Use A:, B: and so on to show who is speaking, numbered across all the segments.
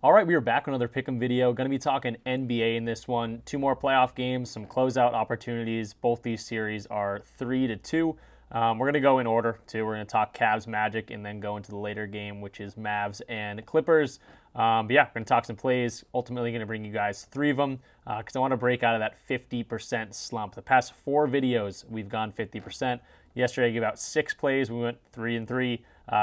A: All right, we are back with another Pick'em video. Going to be talking NBA in this one. Two more playoff games, some closeout opportunities. Both these series are 3-2. We're going to go in order, too. We're going to talk Cavs Magic and then go into the later game, which is Mavs and Clippers. But yeah, we're going to talk some plays. Ultimately going to bring you guys three of them because I want to break out of that 50% slump. The past four videos, we've gone 50%. Yesterday, I gave out 6 plays. We went 3-3.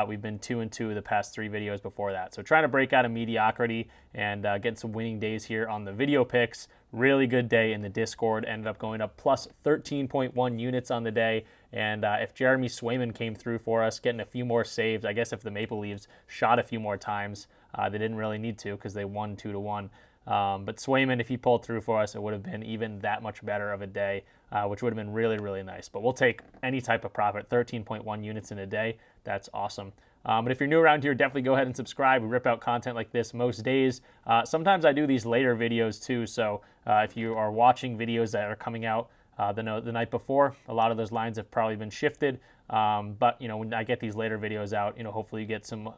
A: We've been 2-2 the past 3 videos before that. So trying to break out of mediocrity and get some winning days here on the video picks. Really good day in the Discord. Ended up going up plus 13.1 units on the day. And if Jeremy Swayman came through for us, getting a few more saves, I guess if the Maple Leafs shot a few more times, they didn't really need to because they won 2-1. But Swayman, if he pulled through for us, it would have been even that much better of a day, which would have been really, really nice. But we'll take any type of profit, 13.1 units in a day. That's awesome. But if you're new around here, definitely go ahead and subscribe. We rip out content like this most days. Sometimes I do these later videos too. So if you are watching videos that are coming out the night before, a lot of those lines have probably been shifted. But when I get these later videos out, hopefully you get some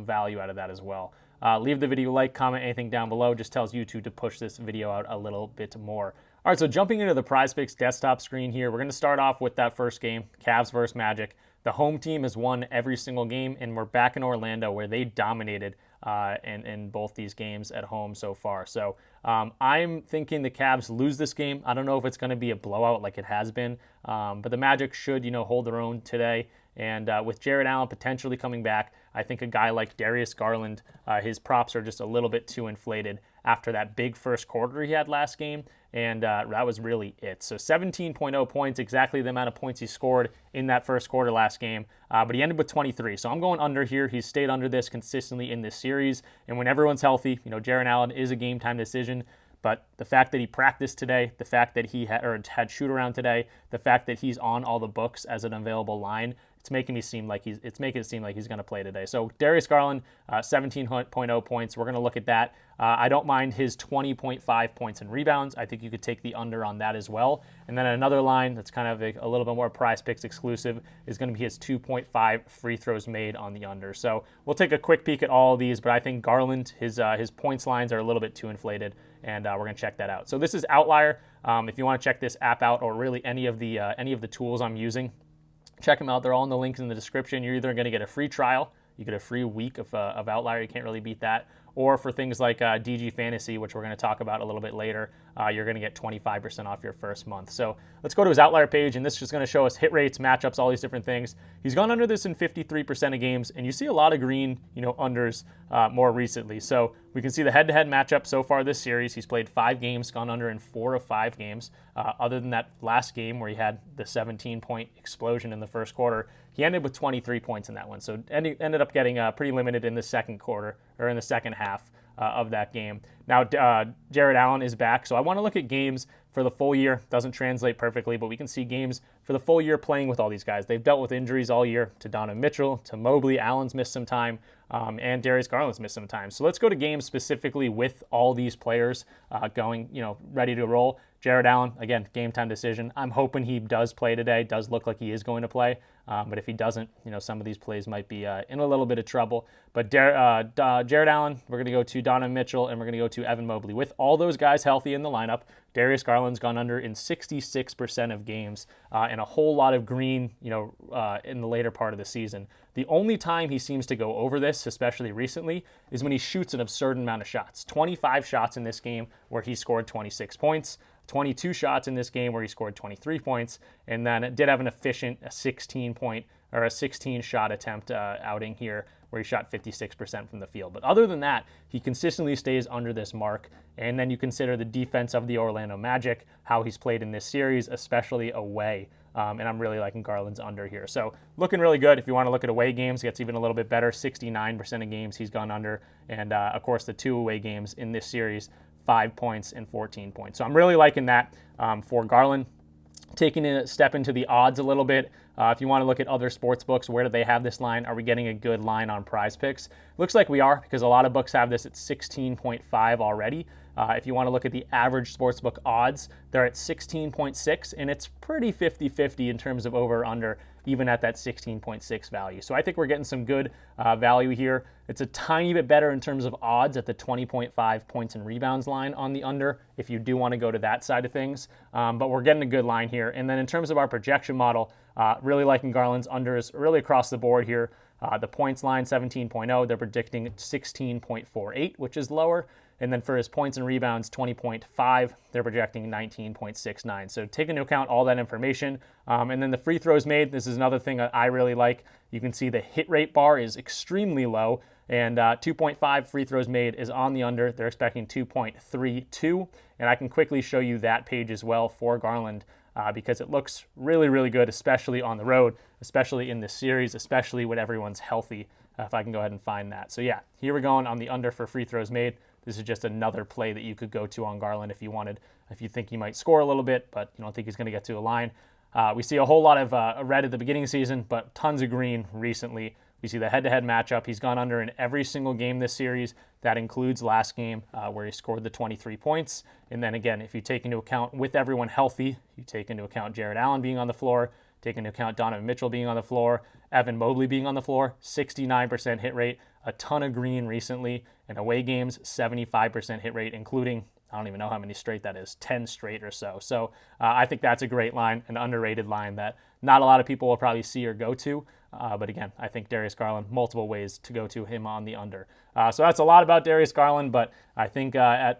A: value out of that as well. Leave the video a like, comment anything down below. Just tells YouTube to push this video out a little bit more. All right, so jumping into the PrizePicks desktop screen here, we're going to start off with that first game, Cavs versus Magic. The home team has won every single game, and we're back in Orlando where they dominated in both these games at home so far. So I'm thinking the Cavs lose this game. I don't know if it's going to be a blowout like it has been, but the Magic should, hold their own today. And with Jared Allen potentially coming back, I think a guy like Darius Garland, his props are just a little bit too inflated after that big first quarter he had last game. And that was really it. So 17.0 points, exactly the amount of points he scored in that first quarter last game. But he ended with 23. So I'm going under here. He's stayed under this consistently in this series. And when everyone's healthy, Jared Allen is a game time decision. But the fact that he practiced today, the fact that he had shoot around today, the fact that he's on all the books as an available line, it's making it seem like he's going to play today. So Darius Garland, 17.0 points. We're going to look at that. I don't mind his 20.5 points and rebounds. I think you could take the under on that as well. And then another line that's kind of a little bit more PrizePicks exclusive is going to be his 2.5 free throws made on the under. So we'll take a quick peek at all of these, but I think Garland, his points lines are a little bit too inflated, and we're going to check that out. So this is Outlier. If you want to check this app out, or really any of the tools I'm using, check them out. They're all in the links in the description. You're either going to get a free trial, you get a free week of Outlier. You can't really beat that. Or for things like DG Fantasy, which we're going to talk about a little bit later, you're going to get 25% off your first month. So let's go to his Outlier page, and this is just going to show us hit rates, matchups, all these different things. He's gone under this in 53% of games, and you see a lot of green, unders more recently. So we can see the head-to-head matchup so far this series. He's played 5 games, gone under in 4 of 5 games. Other than that last game where he had the 17-point explosion in the first quarter, he ended with 23 points in that one. So ended up getting pretty limited in the second quarter, or in the second half of that game. Now, Jared Allen is back, so I want to look at games for the full year. Doesn't translate perfectly, but we can see games for the full year playing with all these guys. They've dealt with injuries all year to Donovan Mitchell, to Mobley. Allen's missed some time, and Darius Garland's missed some time. So let's go to games specifically with all these players going, ready to roll. Jared Allen, again, game time decision. I'm hoping he does play today. Does look like he is going to play. But if he doesn't, some of these plays might be in a little bit of trouble. But Jared Allen, we're going to go to Donovan Mitchell, and we're going to go to Evan Mobley. With all those guys healthy in the lineup, Darius Garland's gone under in 66% of games, and a whole lot of green, in the later part of the season. The only time he seems to go over this, especially recently, is when he shoots an absurd amount of shots. 25 shots in this game where he scored 26 points. 22 shots in this game where he scored 23 points, and then did have an efficient 16 shot attempt outing here where he shot 56% from the field. But other than that, he consistently stays under this mark. And then you consider the defense of the Orlando Magic, how he's played in this series, especially away. And I'm really liking Garland's under here. So looking really good. If you want to look at away games, it gets even a little bit better. 69% of games he's gone under. And of course, the 2 away games in this series, 5 points and 14 points. So I'm really liking that for Garland. Taking a step into the odds a little bit, If you want to look at other sports books, where do they have this line? Are we getting a good line on PrizePicks? Looks like we are, because a lot of books have this at 16.5 already. If you want to look at the average sportsbook odds, they're at 16.6, and it's pretty 50-50 in terms of over or under, even at that 16.6 value. So I think we're getting some good value here. It's a tiny bit better in terms of odds at the 20.5 points and rebounds line on the under, if you do want to go to that side of things. But we're getting a good line here. And then in terms of our projection model, really liking Garland's unders really across the board here. The points line, 17.0, they're predicting 16.48, which is lower. And then for his points and rebounds, 20.5, they're projecting 19.69. So take into account all that information. And then the free throws made, this is another thing that I really like. You can see the hit rate bar is extremely low, and 2.5 free throws made is on the under. They're expecting 2.32. And I can quickly show you that page as well for Garland, because it looks really, really good, especially on the road, especially in this series, especially when everyone's healthy. If I can go ahead and find that. So yeah, here we're going on the under for free throws made. This is just another play that you could go to on Garland if you wanted, if you think he might score a little bit, but you don't think he's going to get to a line. We see a whole lot of red at the beginning of the season, but tons of green recently. We see the head-to-head matchup. He's gone under in every single game this series. That includes last game where he scored the 23 points. And then again, if you take into account with everyone healthy, you take into account Jared Allen being on the floor, take into account Donovan Mitchell being on the floor, Evan Mobley being on the floor, 69% hit rate, a ton of green recently. In away games, 75% hit rate, including, I don't even know how many straight that is, 10 straight or so. So I think that's a great line, an underrated line that not a lot of people will probably see or go to. But again, I think Darius Garland, multiple ways to go to him on the under. So that's a lot about Darius Garland, but I think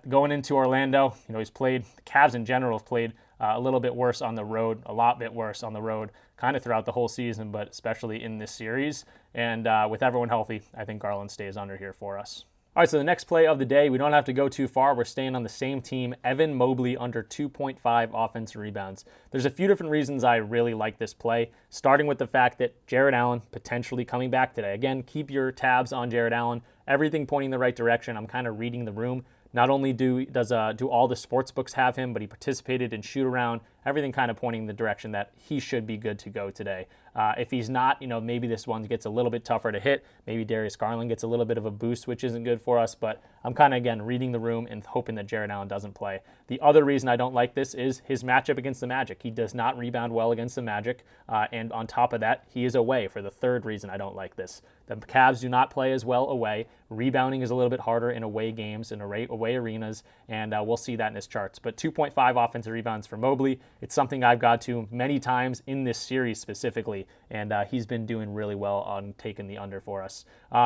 A: going into Orlando, he's played, the Cavs in general have played a little bit worse on the road, a lot bit worse on the road, kind of throughout the whole season, but especially in this series. And with everyone healthy, I think Garland stays under here for us. All right, so the next play of the day, we don't have to go too far. We're staying on the same team, Evan Mobley under 2.5 offensive rebounds. There's a few different reasons I really like this play, starting with the fact that Jared Allen potentially coming back today. Again, keep your tabs on Jared Allen. Everything pointing the right direction. I'm kind of reading the room. Not only do all the sports books have him, but he participated in shoot around, everything kind of pointing the direction that he should be good to go today. If he's not, maybe this one gets a little bit tougher to hit. Maybe Darius Garland gets a little bit of a boost, which isn't good for us, but I'm kind of, again, reading the room and hoping that Jared Allen doesn't play. The other reason I don't like this is his matchup against the Magic. He does not rebound well against the Magic, and on top of that, he is away for the third reason I don't like this. The Cavs do not play as well away. Rebounding is a little bit harder in away games, in away arenas, and we'll see that in his charts. But 2.5 offensive rebounds for Mobley. It's something I've got to many times in this series specifically, and he's been doing really well on taking the under for us.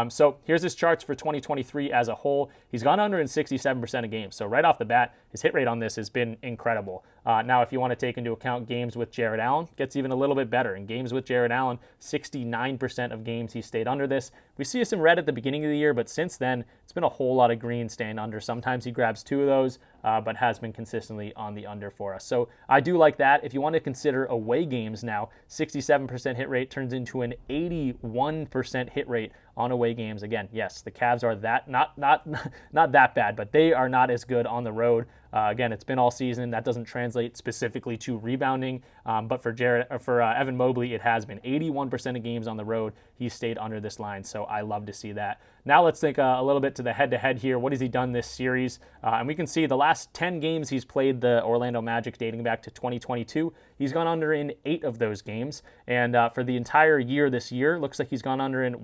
A: So here's his charts for 2023 as a whole. He's gone under in 67% of games. So right off the bat, his hit rate on this has been incredible. Now, if you want to take into account games with Jared Allen, gets even a little bit better. In games with Jared Allen, 69% of games he stayed under this. We see some red at the beginning of the year, but since then, it's been a whole lot of green staying under. Sometimes he grabs two of those, but has been consistently on the under for us. So I do like that. If you want to consider away games now, 67% hit rate turns into an 81% hit rate on away games. Again, yes, the Cavs are not that bad, but they are not as good on the road. Again, it's been all season. That doesn't translate specifically to rebounding, but for Evan Mobley, it has been 81% of games on the road. He's stayed under this line, so I love to see that. Now let's think a little bit to the head-to-head here. What has he done this series? And we can see the last 10 games he's played the Orlando Magic dating back to 2022. He's gone under in 8 of those games. And for the entire year this year, looks like he's gone under in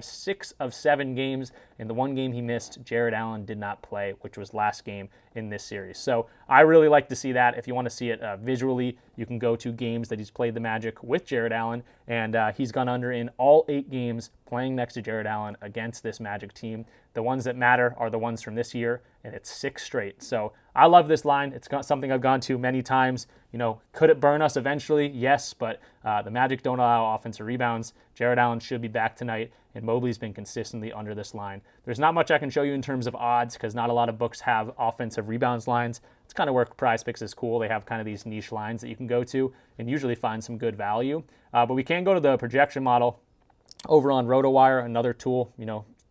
A: 6 of 7 games. In the one game he missed, Jared Allen did not play, which was last game in this series. So I really like to see that. If you want to see it visually, you can go to games that he's played the Magic with Jared Allen, and he's gone under in all 8 games playing next to Jared Allen against this Magic team. The ones that matter are the ones from this year, and it's 6 straight. So I love this line. It's something I've gone to many times. Could it burn us eventually? Yes, but the Magic don't allow offensive rebounds. Jared Allen should be back tonight, and Mobley's been consistently under this line. There's not much I can show you in terms of odds because not a lot of books have offensive rebounds lines. It's kind of where PrizePicks is cool. They have kind of these niche lines that you can go to and usually find some good value. But we can go to the projection model over on RotoWire, another tool,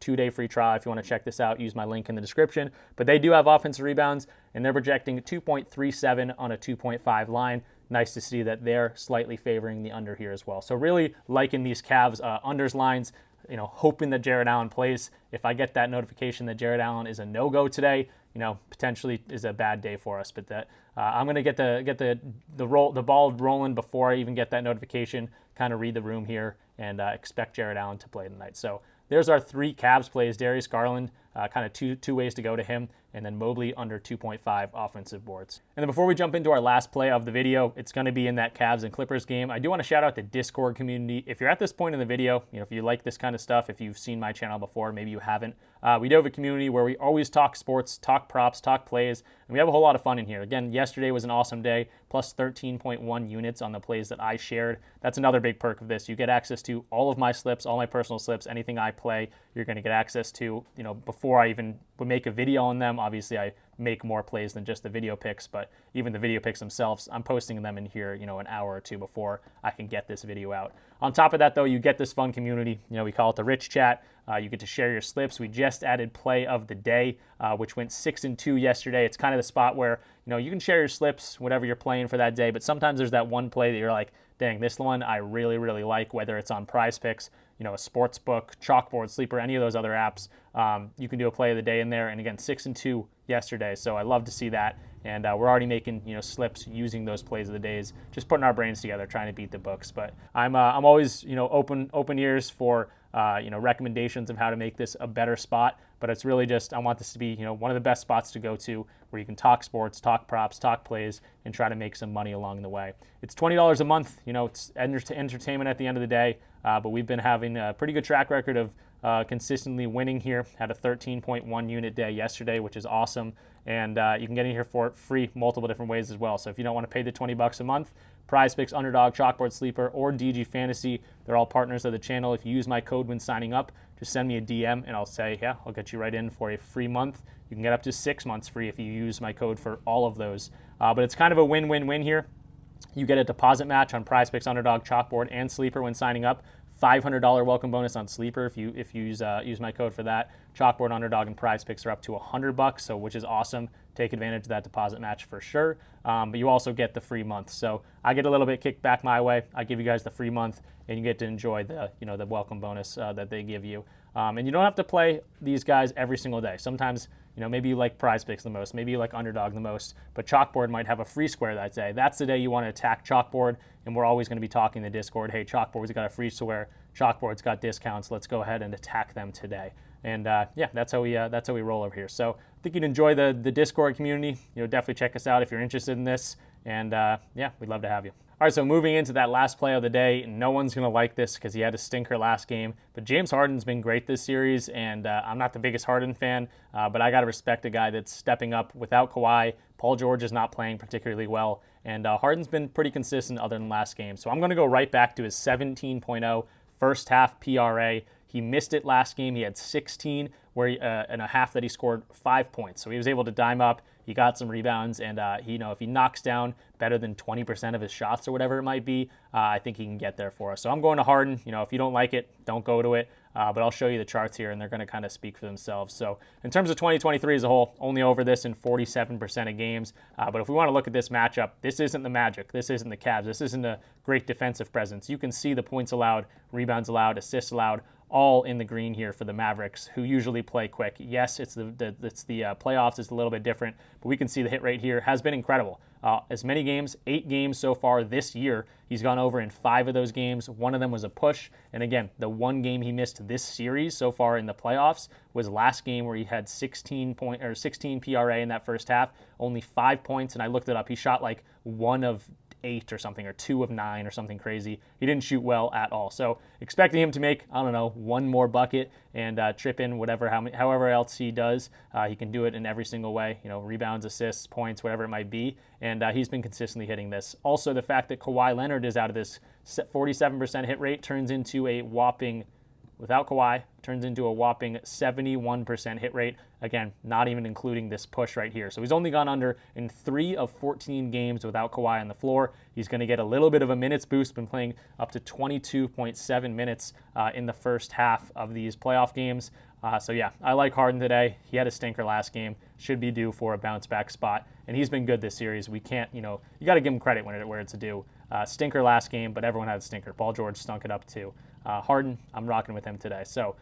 A: 2-day free trial. If you want to check this out, use my link in the description. But they do have offensive rebounds, and they're projecting 2.37 on a 2.5 line. nice to see that they're slightly favoring the under here as well. So really liking these Cavs unders lines, hoping that Jared Allen plays. If I get that notification that Jared Allen is a no-go today, potentially is a bad day for us. But that I'm going to get the ball rolling before I even get that notification, kind of read the room here, and expect Jared Allen to play tonight. So there's our 3 Cavs plays. Darius Garland, kind of two ways to go to him, and then Mobley under 2.5 offensive boards. And then before we jump into our last play of the video, it's going to be in that Cavs and Clippers game. I do want to shout out the Discord community. If you're at this point in the video, if you like this kind of stuff, if you've seen my channel before, maybe you haven't, we do have a community where we always talk sports, talk props, talk plays, and we have a whole lot of fun in here. Again, yesterday was an awesome day, plus 13.1 units on the plays that I shared. That's another big perk of this. You get access to all of my slips, all my personal slips, anything I play, you're going to get access to, before I even would make a video on them. Obviously, I make more plays than just the video picks, but even the video picks themselves, I'm posting them in here, an hour or two before I can get this video out. On top of that, though, you get this fun community. We call it the Rich Chat. You get to share your slips. We just added play of the day, which went 6-2 yesterday. It's kind of the spot where, you can share your slips, whatever you're playing for that day, but sometimes there's that one play that you're like, dang, this one I really, really like, whether it's on PrizePicks, a sports book, Chalkboard, Sleeper, any of those other apps. You can do a play of the day in there. And again, 6-2 yesterday. So I love to see that. And we're already making, slips using those plays of the days, just putting our brains together, trying to beat the books. But I'm always, open ears for, recommendations of how to make this a better spot. But it's really just, I want this to be, one of the best spots to go to where you can talk sports, talk props, talk plays, and try to make some money along the way. It's $20 a month. It's entertainment at the end of the day. But we've been having a pretty good track record of consistently winning here. Had a 13.1 unit day yesterday, which is awesome. And you can get in here for free multiple different ways as well. So if you don't want to pay the $20 a month, PrizePicks, Underdog, Chalkboard, Sleeper, or DG Fantasy, they're all partners of the channel. If you use my code when signing up, just send me a DM and I'll say, yeah, I'll get you right in for a free month. You can get up to 6 months free if you use my code for all of those. But it's kind of a win-win-win here. You get a deposit match on PrizePicks, Underdog, Chalkboard, and Sleeper when signing up. $500 welcome bonus on Sleeper if you use my code for that. Chalkboard, Underdog, and PrizePicks are up to $100, so which is awesome. Take advantage of that deposit match for sure. But you also get the free month, so I get a little bit kicked back my way. I give you guys the free month, and you get to enjoy the the welcome bonus that they give you. And you don't have to play these guys every single day. Sometimes maybe you like PrizePicks the most, maybe you like Underdog the most, but Chalkboard might have a free square that day. That's the day you want to attack Chalkboard, and we're always going to be talking to Discord. Hey, Chalkboard's got a free square. Chalkboard's got discounts. Let's go ahead and attack them today. And yeah, that's how we roll over here. So I think you'd enjoy the Discord community. Definitely check us out if you're interested in this. And yeah, we'd love to have you. All right, so moving into that last play of the day, no one's going to like this because he had a stinker last game, but James Harden's been great this series, and I'm not the biggest Harden fan, but I got to respect a guy that's stepping up without Kawhi. Paul George is not playing particularly well, and Harden's been pretty consistent other than last game. So I'm going to go right back to his 17.0 first half PRA. He missed it last game. He had 16 in a half that he scored 5 points. So he was able to dime up. He got some rebounds, and if he knocks down better than 20% of his shots or whatever it might be, I think he can get there for us. So I'm going to Harden. If you don't like it, don't go to it. But I'll show you the charts here, and they're going to kind of speak for themselves. So in terms of 2023 as a whole, only over this in 47% of games. But if we want to look at this matchup, this isn't the Magic. This isn't the Cavs. This isn't a great defensive presence. You can see the points allowed, rebounds allowed, assists allowed, all in the green here for the Mavericks, who usually play quick. Yes, it's the playoffs is a little bit different, but we can see the hit rate here has been incredible. As many games, 8 games so far this year. He's gone over in 5 of those games. 1 of them was a push. And again, the 1 game he missed this series so far in the playoffs was last game where he had 16 PRA in that first half, only 5 points. And I looked it up. He shot like 1 of 8 or something, or 2 of 9 or something crazy. He didn't shoot well at all. So expecting him to make, 1 more bucket and trip in however else he does. He can do it in every single way, rebounds, assists, points, whatever it might be. And he's been consistently hitting this. Also, the fact that Kawhi Leonard is out of this 47% hit rate turns into a whopping, without Kawhi, turns into a whopping 71% hit rate. Again, not even including this push right here. So he's only gone under in 3 of 14 games without Kawhi on the floor. He's going to get a little bit of a minutes boost, been playing up to 22.7 minutes in the first half of these playoff games. So yeah, I like Harden today. He had a stinker last game. Should be due for a bounce back spot, and he's been good this series. We can't, you got to give him credit where it's due. Stinker last game, but everyone had a stinker. Paul George stunk it up too. Harden, I'm rocking with him today. So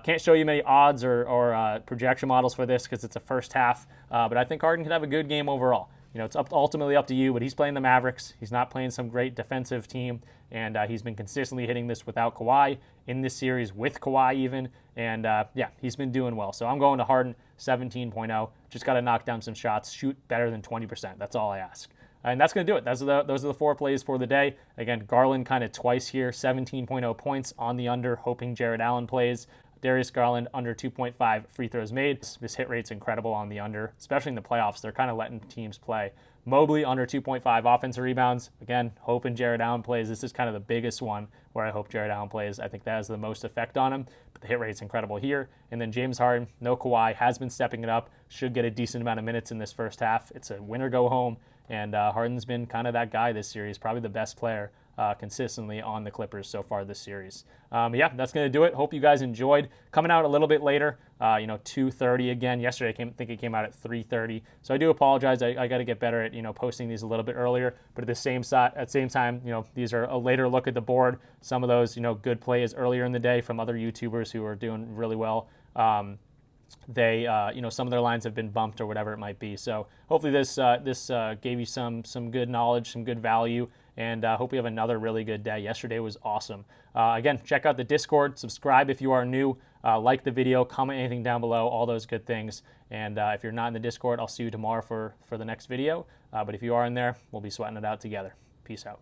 A: can't show you many odds or projection models for this because it's a first half, but I think Harden could have a good game overall. It's ultimately up to you, but he's playing the Mavericks. He's not playing some great defensive team, and he's been consistently hitting this without Kawhi, in this series with Kawhi even, and yeah, he's been doing well. So I'm going to Harden 17.0. Just got to knock down some shots, shoot better than 20%. That's all I ask. And that's going to do it. Those are the 4 plays for the day. Again, Garland kind of twice here, 17.0 points on the under, hoping Jared Allen plays. Darius Garland under 2.5 free throws made. This hit rate's incredible on the under, especially in the playoffs. They're kind of letting teams play. Mobley under 2.5 offensive rebounds. Again, hoping Jared Allen plays. This is kind of the biggest one where I hope Jared Allen plays. I think that has the most effect on him. But the hit rate's incredible here. And then James Harden, no Kawhi, has been stepping it up. Should get a decent amount of minutes in this first half. It's a win or go home. And Harden's been kind of that guy this series, probably the best player consistently on the Clippers so far this series. Yeah, that's going to do it. Hope you guys enjoyed. Coming out a little bit later, 2:30 again. Yesterday, I think it came out at 3:30. So I do apologize. I got to get better at, posting these a little bit earlier. But at the same time, these are a later look at the board. Some of those, good plays earlier in the day from other YouTubers who are doing really well. They, some of their lines have been bumped or whatever it might be. So hopefully this gave you some good knowledge, some good value, and hope you have another really good day. Yesterday was awesome. Again, check out the Discord, subscribe if you are new, like the video, comment anything down below, all those good things. And if you're not in the Discord, I'll see you tomorrow for the next video. But if you are in there, we'll be sweating it out together. Peace out.